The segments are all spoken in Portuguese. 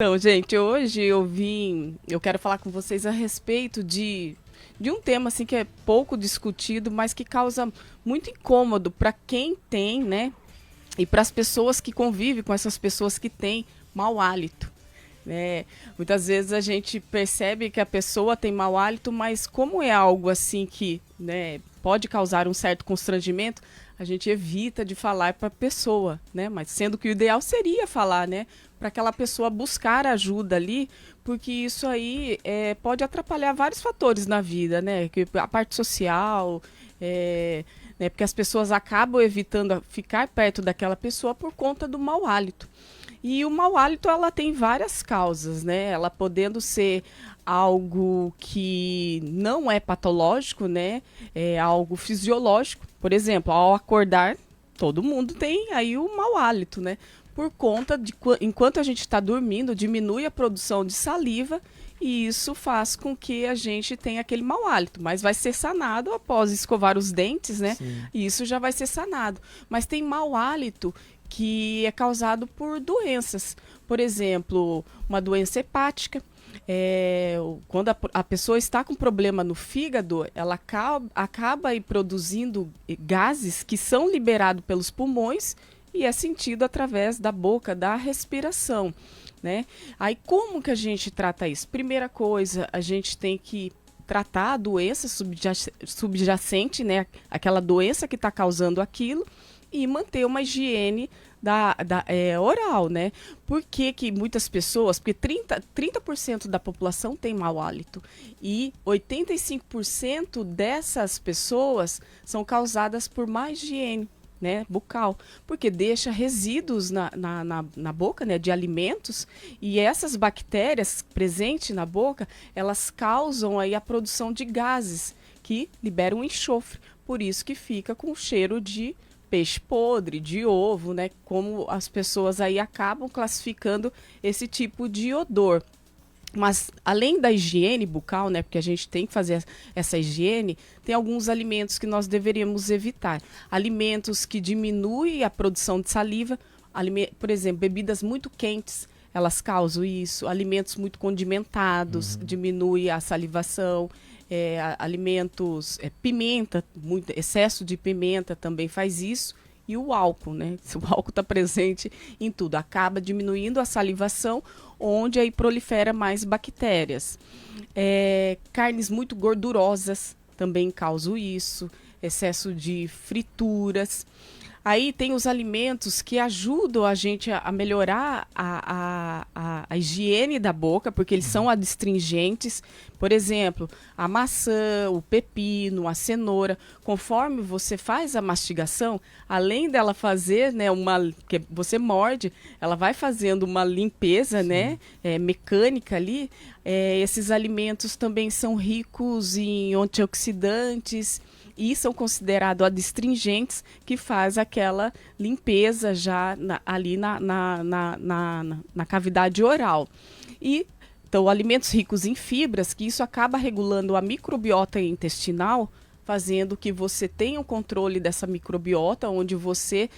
Então, gente, hoje eu quero falar com vocês a respeito de um tema assim que é pouco discutido, mas que causa muito incômodo para quem tem, né? E para as pessoas que convivem com essas pessoas que têm mau hálito, né? Muitas vezes a gente percebe que a pessoa tem mau hálito, mas como é algo assim que, né, pode causar um certo constrangimento, a gente evita de falar para a pessoa, né? Mas sendo que o ideal seria falar, né? Para aquela pessoa buscar ajuda ali, porque isso aí pode atrapalhar vários fatores na vida, né? A parte social, né? Porque as pessoas acabam evitando ficar perto daquela pessoa por conta do mau hálito. E o mau hálito, ela tem várias causas, né? Ela podendo ser algo que não é patológico, né? É algo fisiológico. Por exemplo, ao acordar, todo mundo tem aí o mau hálito, né? Por conta de enquanto a gente está dormindo, diminui a produção de saliva e isso faz com que a gente tenha aquele mau hálito, mas vai ser sanado após escovar os dentes, né? Sim. E isso já vai ser sanado. Mas tem mau hálito que é causado por doenças. Por exemplo, uma doença hepática. Quando a pessoa está com problema no fígado, ela acaba aí produzindo gases que são liberados pelos pulmões e é sentido através da boca, da respiração, né? Aí como que a gente trata isso? Primeira coisa, a gente tem que tratar a doença subjacente, né? Aquela doença que está causando aquilo e manter uma higiene oral, né? Por que que muitas pessoas, porque 30% da população tem mau hálito e 85% dessas pessoas são causadas por má higiene, né, bucal, porque deixa resíduos na boca, né, de alimentos, e essas bactérias presentes na boca, elas causam aí a produção de gases que liberam enxofre, por isso que fica com cheiro de peixe podre, de ovo, né, como as pessoas aí acabam classificando esse tipo de odor. Mas além da higiene bucal, né, porque a gente tem que fazer essa higiene, tem alguns alimentos que nós deveríamos evitar. Alimentos que diminuem a produção de saliva, por exemplo, bebidas muito quentes, elas causam isso. Alimentos muito condimentados, Uhum. diminui a salivação. Alimentos, pimenta, muito, excesso de pimenta também faz isso. E o álcool, né? Se o álcool está presente em tudo, acaba diminuindo a salivação, onde aí prolifera mais bactérias. Carnes muito gordurosas também causam isso, excesso de frituras. Aí tem os alimentos que ajudam a gente a melhorar a higiene da boca, porque eles são adstringentes. Por exemplo, a maçã, o pepino, a cenoura. Conforme você faz a mastigação, além dela fazer, né, que você morde, ela vai fazendo uma limpeza, né, Sim. mecânica ali. Esses alimentos também são ricos em antioxidantes e são considerados adstringentes, que faz aquela limpeza já ali na cavidade oral. E então, alimentos ricos em fibras, que isso acaba regulando a microbiota intestinal, fazendo que você tenha o controle dessa microbiota, onde você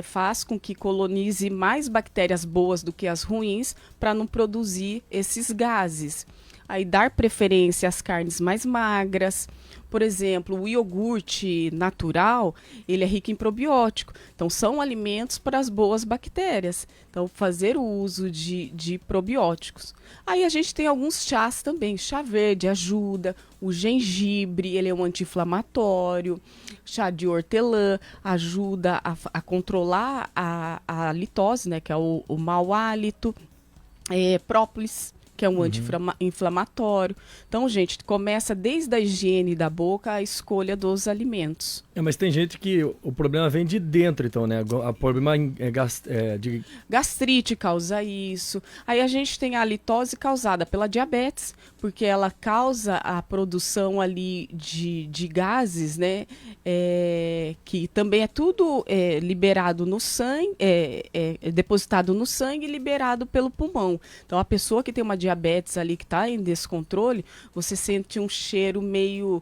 faz com que colonize mais bactérias boas do que as ruins, para não produzir esses gases. Aí dar preferência às carnes mais magras. Por exemplo, o iogurte natural, ele é rico em probiótico. Então, são alimentos para as boas bactérias. Então, fazer o uso de probióticos. Aí a gente tem alguns chás também. Chá verde ajuda. O gengibre, ele é um anti-inflamatório. Chá de hortelã ajuda a controlar a litose, né, que é o mau hálito. Própolis, que é um Uhum. anti-inflamatório. Então, gente, começa desde a higiene da boca a escolha dos alimentos. Mas tem gente que o problema vem de dentro, então, né? O problema de. Gastrite causa isso. Aí a gente tem a litose causada pela diabetes, porque ela causa a produção ali de gases, né? Que também é tudo liberado no sangue, depositado no sangue e liberado pelo pulmão. Então, a pessoa que tem uma diabetes ali que está em descontrole, você sente um cheiro meio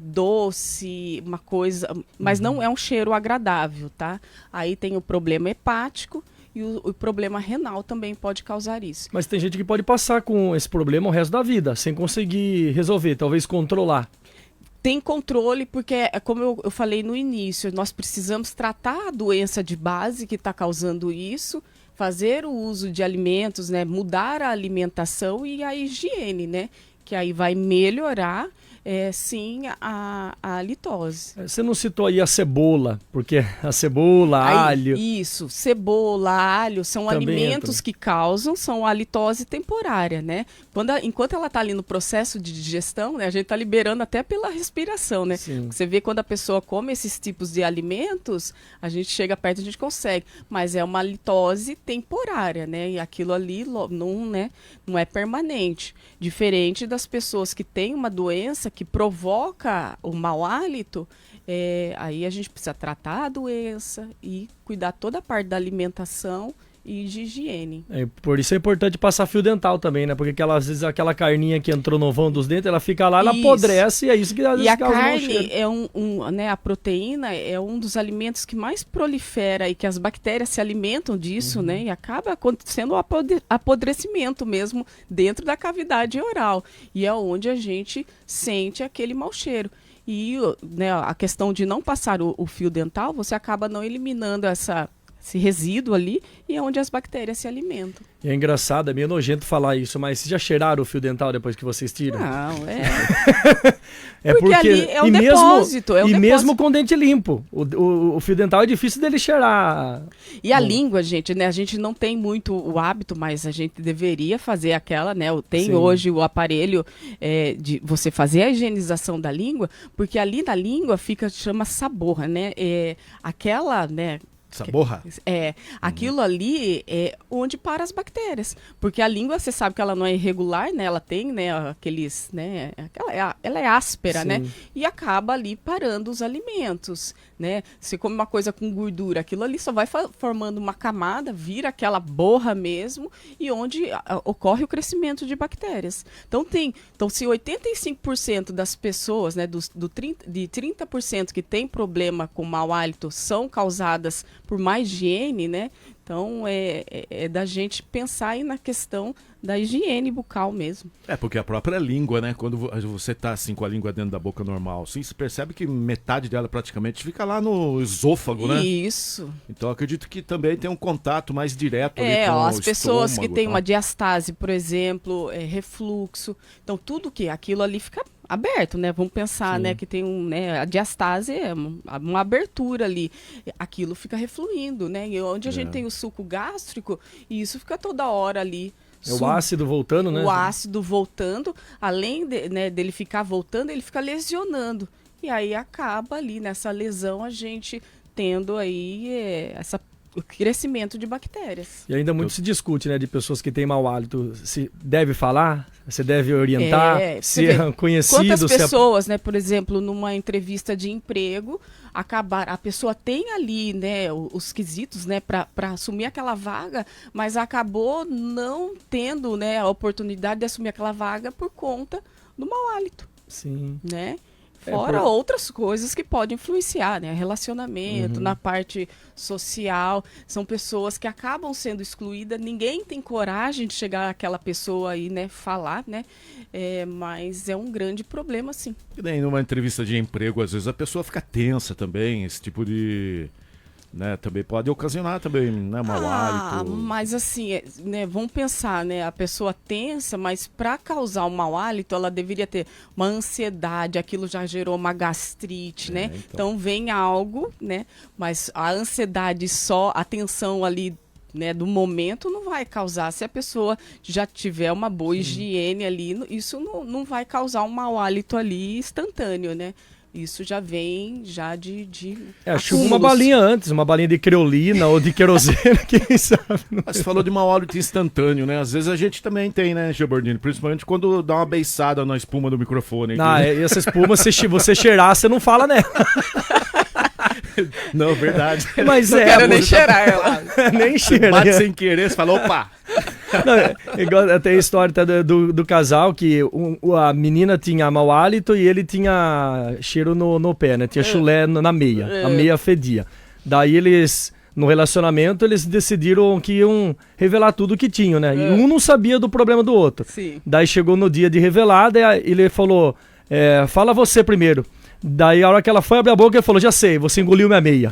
doce, uma coisa, mas não Uhum. é um cheiro agradável, tá? Aí tem o problema hepático e o problema renal também pode causar isso. Mas tem gente que pode passar com esse problema o resto da vida, sem conseguir resolver, talvez controlar. Tem controle, porque, como eu falei no início, nós precisamos tratar a doença de base que está causando isso, fazer o uso de alimentos, né, mudar a alimentação e a higiene, né, que aí vai melhorar, sim, a litose. Você não citou aí a cebola, porque a cebola, alho... Isso, cebola, alho, são alimentos que são a litose temporária, né? Enquanto ela está ali no processo de digestão, né, a gente está liberando até pela respiração, né? Sim. Você vê quando a pessoa come esses tipos de alimentos, a gente chega perto, a gente consegue, mas é uma litose temporária, né? E aquilo ali não é permanente. Diferente das pessoas que têm uma doença que provoca o mau hálito, aí a gente precisa tratar a doença e cuidar toda a parte da alimentação e de higiene. Por isso é importante passar fio dental também, né? Porque às vezes aquela carninha que entrou no vão dos dentes, ela fica lá, ela apodrece e é isso que às vezes a causa carne né, a proteína é um dos alimentos que mais prolifera e que as bactérias se alimentam disso, né? E acaba acontecendo o apodrecimento mesmo dentro da cavidade oral. E é onde a gente sente aquele mau cheiro. E, né, a questão de não passar o fio dental, você acaba não eliminando esse resíduo ali, e é onde as bactérias se alimentam. É engraçado, é meio nojento falar isso, mas vocês já cheiraram o fio dental depois que vocês tiram? Não, porque ali é um depósito. Mesmo com dente limpo, o fio dental é difícil dele cheirar. E a língua, gente, né? A gente não tem muito o hábito, mas a gente deveria fazer aquela, né? Tem hoje o aparelho de você fazer a higienização da língua, porque ali na língua chama saborra, né? Aquela, né? Saborra? Aquilo ali é onde para as bactérias. Porque a língua, você sabe que ela não é irregular, né? Ela tem, né, aqueles, né? Ela é áspera, Sim. né? E acaba ali parando os alimentos, né? Você come uma coisa com gordura, aquilo ali só vai formando uma camada, vira aquela borra mesmo, e onde ocorre o crescimento de bactérias. Então se 85% das pessoas, né, de 30% que tem problema com mau hálito são causadas por má higiene, né? Então, é da gente pensar aí na questão da higiene bucal mesmo. Porque a própria língua, né? Quando você tá assim com a língua dentro da boca normal, assim, você percebe que metade dela praticamente fica lá no esôfago, né? Isso. Então, acredito que também tem um contato mais direto ali com as pessoas estômago, que têm uma diastase, por exemplo, refluxo. Então, tudo que aquilo ali fica aberto, né? Vamos pensar, né, que tem a diastase é uma abertura ali. Aquilo fica refluindo, né? E onde a gente tem o suco gástrico, e isso fica toda hora ali. O ácido voltando, né? O ácido voltando, além dele ficar voltando, ele fica lesionando. E aí acaba ali nessa lesão a gente tendo aí o crescimento de bactérias. E ainda muito se discute, né, de pessoas que têm mau hálito. Se deve falar, se deve orientar, se é conhecido. Quantas pessoas, né, por exemplo, numa entrevista de emprego, a pessoa tem ali, né, os quesitos, né, para assumir aquela vaga, mas acabou não tendo, né, a oportunidade de assumir aquela vaga por conta do mau hálito. Sim. Né? Fora outras coisas que podem influenciar, né? Relacionamento, na parte social. São pessoas que acabam sendo excluídas. Ninguém tem coragem de chegar àquela pessoa aí, né? Falar, né? Mas é um grande problema, sim. E daí, numa entrevista de emprego, às vezes a pessoa fica tensa também. Esse tipo de... né, também pode ocasionar também, né, mau hálito. Mas assim, né, vamos pensar, né, a pessoa tensa, mas para causar o mau hálito, ela deveria ter uma ansiedade, aquilo já gerou uma gastrite, né? Então vem algo, né, mas a ansiedade só, a tensão ali, né, do momento não vai causar. Se a pessoa já tiver uma boa higiene ali, isso não vai causar um mau hálito ali instantâneo, né? Isso já vem de acho uma balinha antes, uma balinha de creolina ou de querosene, quem sabe. Você falou de mau hálito instantâneo, né? Às vezes a gente também tem, né, Gilbardini? Principalmente quando dá uma beiçada na espuma do microfone. E essa espuma, se você cheirar, você não fala nela. Não, verdade. Mas não quero nem cheirar ela. Nem cheirar. Bate sem querer, você fala, opa! Igual, tem a história do casal que a menina tinha mau hálito e ele tinha cheiro no pé, né? Tinha chulé na meia. A meia fedia. Daí eles no relacionamento, eles decidiram que iam revelar tudo o que tinham, né? E um não sabia do problema do outro. Sim. Daí chegou no dia de revelar, daí ele falou, fala você primeiro. Daí a hora que ela foi abrir a boca, ele falou, já sei, você engoliu minha meia.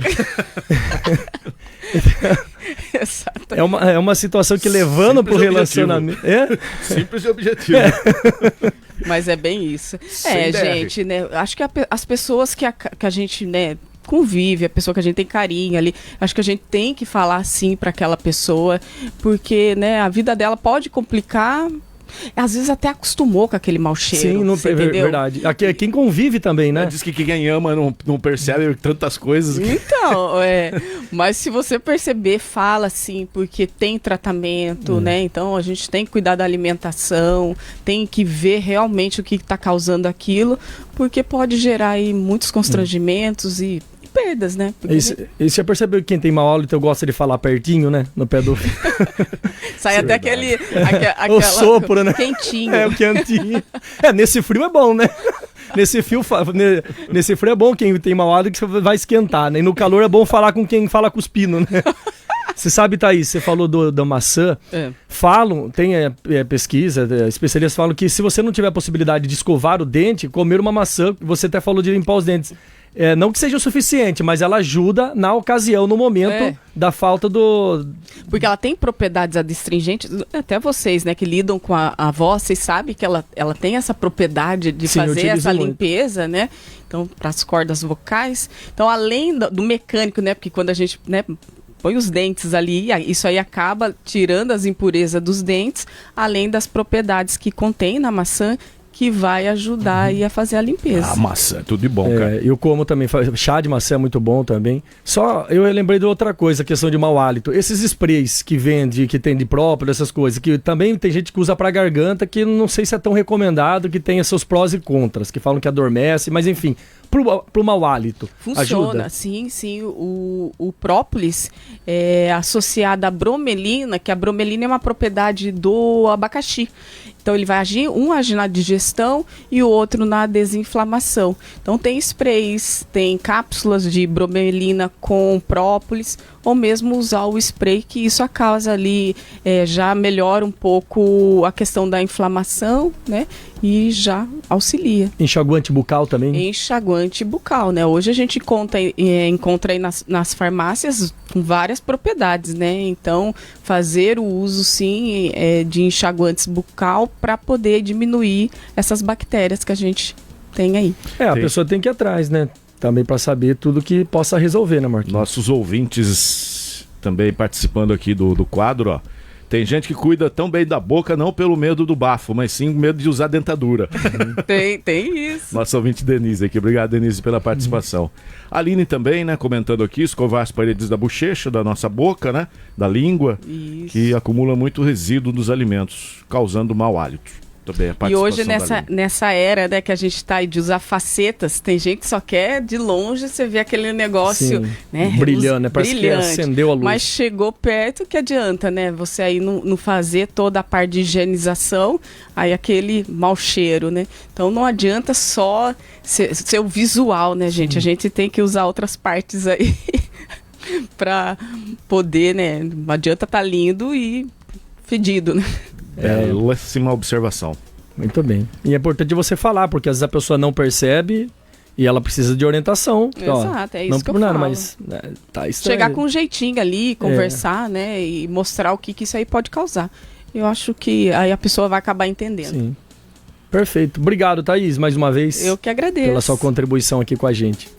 É uma situação que levando pro relacionamento... Simples e objetivo. Mas é bem isso. Sem gente, né? Acho que as pessoas que a gente, né, convive, a pessoa que a gente tem carinho ali, acho que a gente tem que falar sim para aquela pessoa, porque, né, a vida dela pode complicar. Às vezes até acostumou com aquele mau cheiro. Sim, não, é verdade. Aqui é quem convive também, né? Diz que quem ama não percebe tantas coisas. Então, mas se você perceber, fala sim, porque tem tratamento, né? Então a gente tem que cuidar da alimentação, tem que ver realmente o que está causando aquilo, porque pode gerar aí muitos constrangimentos e perdas, né? E você percebeu que quem tem mau hálito gosta de falar pertinho, né? No pé do... Sai até aquele o sopro, né? Quentinho. O quentinho. Nesse frio é bom, né? Nesse frio é bom quem tem mau hálito que você vai esquentar, né? E no calor é bom falar com quem fala cuspindo, né? Você sabe, Thaís, você falou da maçã. Falam, tem pesquisa, especialistas falam que se você não tiver a possibilidade de escovar o dente, comer uma maçã, você até falou de limpar os dentes. Não que seja o suficiente, mas ela ajuda na ocasião, no momento da falta do... Porque ela tem propriedades adstringentes, até vocês, né, que lidam com a voz, vocês sabem que ela tem essa propriedade de fazer essa limpeza, né? Então, para as cordas vocais. Então, além do mecânico, né, porque quando a gente, né, põe os dentes ali, isso aí acaba tirando as impurezas dos dentes, além das propriedades que contém na maçã, que vai ajudar aí a fazer a limpeza. Maçã, tudo de bom, cara. Eu como também, chá de maçã é muito bom também. Só, eu lembrei de outra coisa, a questão de mau hálito. Esses sprays que vende, que tem de próprio, essas coisas, que também tem gente que usa pra garganta, que não sei se é tão recomendado, que tem seus prós e contras, que falam que adormece, mas enfim... Pro mau hálito. Funciona, ajuda? Sim. O própolis é associado à bromelina, que a bromelina é uma propriedade do abacaxi. Então ele vai agir na digestão e o outro na desinflamação. Então tem sprays, tem cápsulas de bromelina com própolis, ou mesmo usar o spray, que isso causa ali, já melhora um pouco a questão da inflamação, né? E já auxilia. Enxaguante bucal também? Enxaguante bucal, né? Hoje a gente encontra aí nas farmácias com várias propriedades, né? Então, fazer o uso, sim, de enxaguantes bucal para poder diminuir essas bactérias que a gente tem aí. A pessoa tem que ir atrás, né? Também para saber tudo que possa resolver, né, Marquinhos? Nossos ouvintes também participando aqui do quadro, ó. Tem gente que cuida tão bem da boca, não pelo medo do bafo, mas sim medo de usar dentadura. Tem isso. Nosso ouvinte Denise aqui. Obrigado, Denise, pela participação. A Aline também, né, comentando aqui, escovar as paredes da bochecha, da nossa boca, né, da língua, que acumula muito resíduo dos alimentos, causando mau hálito. Também a e hoje nessa era, né, que a gente está aí de usar facetas, tem gente que só quer de longe você vê aquele negócio, né, brilhando, né? Parece que acendeu a luz. Mas chegou perto, que adianta, né? Você aí não fazer toda a parte de higienização, aí aquele mau cheiro, né? Então não adianta só ser o visual, né, gente? A gente tem que usar outras partes aí para poder, né? Não adianta estar lindo e fedido, né? Belíssima observação. Muito bem. E é importante você falar, porque às vezes a pessoa não percebe e ela precisa de orientação. Exato, é isso não que eu nada, falo. Mas tá estranho. Chegar com um jeitinho ali, conversar, né? E mostrar o que isso aí pode causar. Eu acho que aí a pessoa vai acabar entendendo. Sim. Perfeito. Obrigado, Thaís, mais uma vez. Eu que agradeço. Pela sua contribuição aqui com a gente.